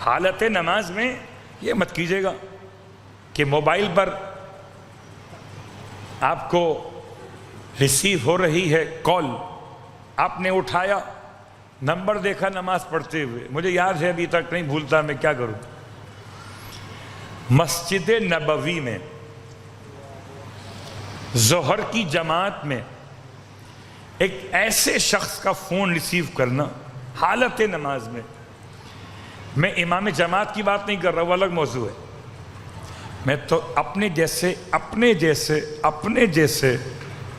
حالت نماز میں یہ مت کیجیے گا کہ موبائل پر آپ کو ریسیو ہو رہی ہے کال، آپ نے اٹھایا، نمبر دیکھا نماز پڑھتے ہوئے، مجھے یاد ہے ابھی تک نہیں بھولتا، میں کیا کروں، مسجد نبوی میں ظہر کی جماعت میں ایک ایسے شخص کا فون ریسیو کرنا حالت نماز میں امام جماعت کی بات نہیں کر رہا، وہ الگ موضوع ہے، میں تو اپنے جیسے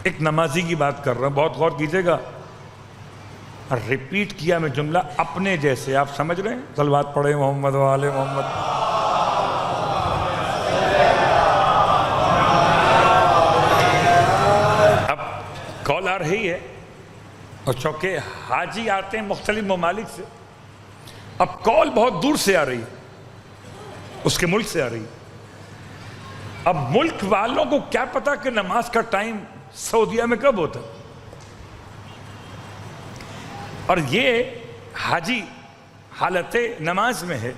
ایک نمازی کی بات کر رہا ہوں، بہت غور کیجئے گا، ریپیٹ کیا میں جملہ اپنے جیسے، آپ سمجھ رہے ہیں؟ صلوات پڑھیں محمد و آل محمد۔ اب کال آ رہی ہے، اور چونکہ حاجی آتے ہیں مختلف ممالک سے، اب کال بہت دور سے آ رہی ہے، اس کے ملک سے آ رہی ہے۔ اب ملک والوں کو کیا پتا کہ نماز کا ٹائم سعودیہ میں کب ہوتا، اور یہ حاجی حالت نماز میں ہے،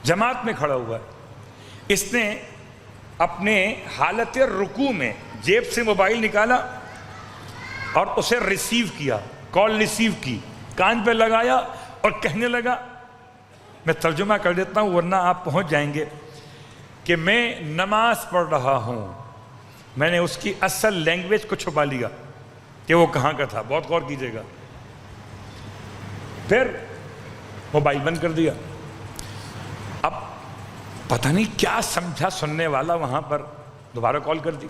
جماعت میں کھڑا ہوا ہے، اس نے اپنے حالت رکوع میں جیب سے موبائل نکالا اور اسے ریسیو کیا، کال ریسیو کی، کان پہ لگایا اور کہنے لگا، میں ترجمہ کر دیتا ہوں ورنہ آپ پہنچ جائیں گے، کہ میں نماز پڑھ رہا ہوں۔ میں نے اس کی اصل لینگویج کو چھپا لیا کہ وہ کہاں کا تھا، بہت غور کیجئے گا، پھر موبائل بند کر دیا۔ اب پتہ نہیں کیا سمجھا سننے والا وہاں پر، دوبارہ کال کر دی،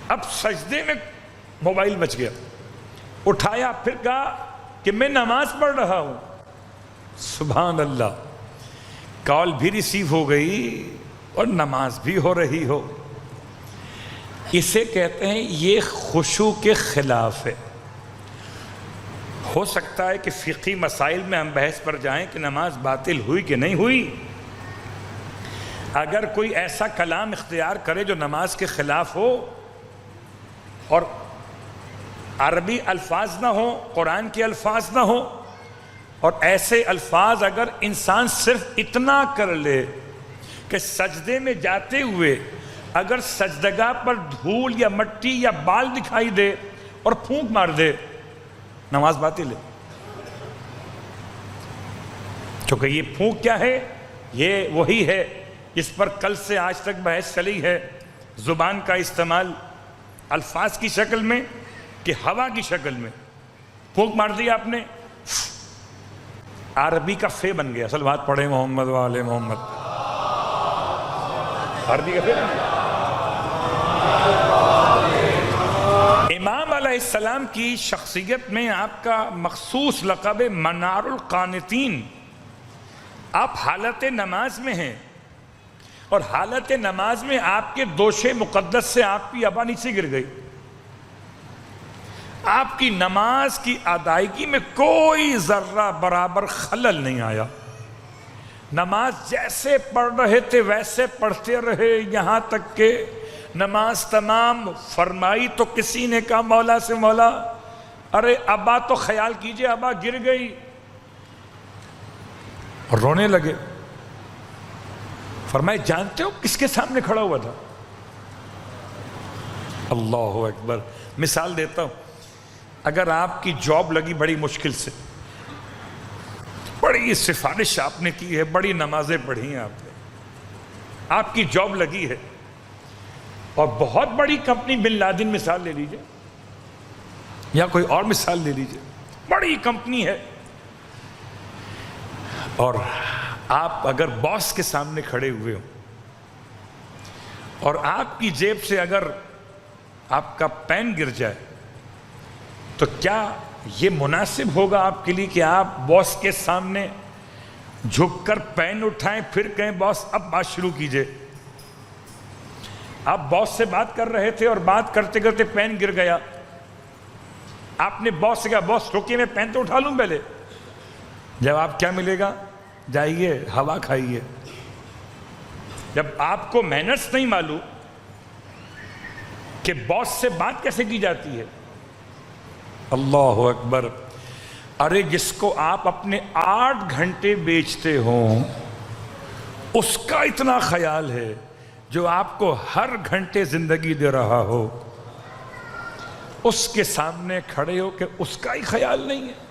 اب سجدے میں موبائل بچ گیا، اٹھایا، پھر کہا کہ میں نماز پڑھ رہا ہوں۔ سبحان اللہ، کال بھی ریسیو ہو گئی اور نماز بھی ہو رہی ہو۔ اسے کہتے ہیں یہ خشوع کے خلاف ہے۔ ہو سکتا ہے کہ فقہی مسائل میں ہم بحث پر جائیں کہ نماز باطل ہوئی کہ نہیں ہوئی، اگر کوئی ایسا کلام اختیار کرے جو نماز کے خلاف ہو اور عربی الفاظ نہ ہو، قرآن کے الفاظ نہ ہو، اور ایسے الفاظ اگر انسان صرف اتنا کر لے کہ سجدے میں جاتے ہوئے اگر سجدگاہ پر دھول یا مٹی یا بال دکھائی دے اور پھونک مار دے، نماز باطل ہے۔ چونکہ یہ پھونک کیا ہے؟ یہ وہی ہے جس پر کل سے آج تک بحث چلی ہے، زبان کا استعمال الفاظ کی شکل میں کہ ہوا کی شکل میں، پھونک مار دیا آپ نے، عربی کا فے بن گیا۔ صلوات پڑھیں محمد و آل محمد۔ عربی کا فے بن گیا۔ امام علیہ السلام کی شخصیت میں آپ کا مخصوص لقب منار القانتین، آپ حالت نماز میں ہیں، اور حالت نماز میں آپ کے دوش مقدس سے آپ کی ابا نیچے گر گئی، آپ کی نماز کی ادائیگی میں کوئی ذرہ برابر خلل نہیں آیا، نماز جیسے پڑھ رہے تھے ویسے پڑھتے رہے، یہاں تک کہ نماز تمام فرمائی تو کسی نے کہا مولا سے، مولا ارے ابا تو خیال کیجئے ابا گر گئی، اور رونے لگے۔ فرمائے جانتے ہو کس کے سامنے کھڑا ہوا تھا؟ اللہ اکبر۔ مثال دیتا ہوں، اگر آپ کی جاب لگی بڑی مشکل سے، بڑی سفارش آپ نے کی ہے، بڑی نمازیں پڑھی ہیں آپ نے، آپ کی جاب لگی ہے، اور بہت بڑی کمپنی، بن لادن مثال لے لیجئے یا کوئی اور مثال لے لیجئے، بڑی کمپنی ہے، اور آپ اگر باس کے سامنے کھڑے ہوئے ہو اور آپ کی جیب سے اگر آپ کا پین گر جائے، تو کیا یہ مناسب ہوگا آپ کے لیے کہ آپ باس کے سامنے جھک کر پین اٹھائیں پھر کہیں باس اب بات شروع کیجئے؟ آپ باس سے بات کر رہے تھے اور بات کرتے کرتے پین گر گیا، آپ نے باس سے کہا باس رکیے میں پین تو اٹھا لوں پہلے، جواب کیا ملے گا؟ جائیے ہوا کھائیے۔ جب آپ کو مینرز نہیں معلوم کہ باس سے بات کیسے کی جاتی ہے، اللہ اکبر۔ ارے جس کو آپ اپنے 8 گھنٹے بیچتے ہوں اس کا اتنا خیال ہے جو آپ کو ہر گھنٹے زندگی دے رہا ہو، اس کے سامنے کھڑے ہو کہ اس کا ہی خیال نہیں ہے؟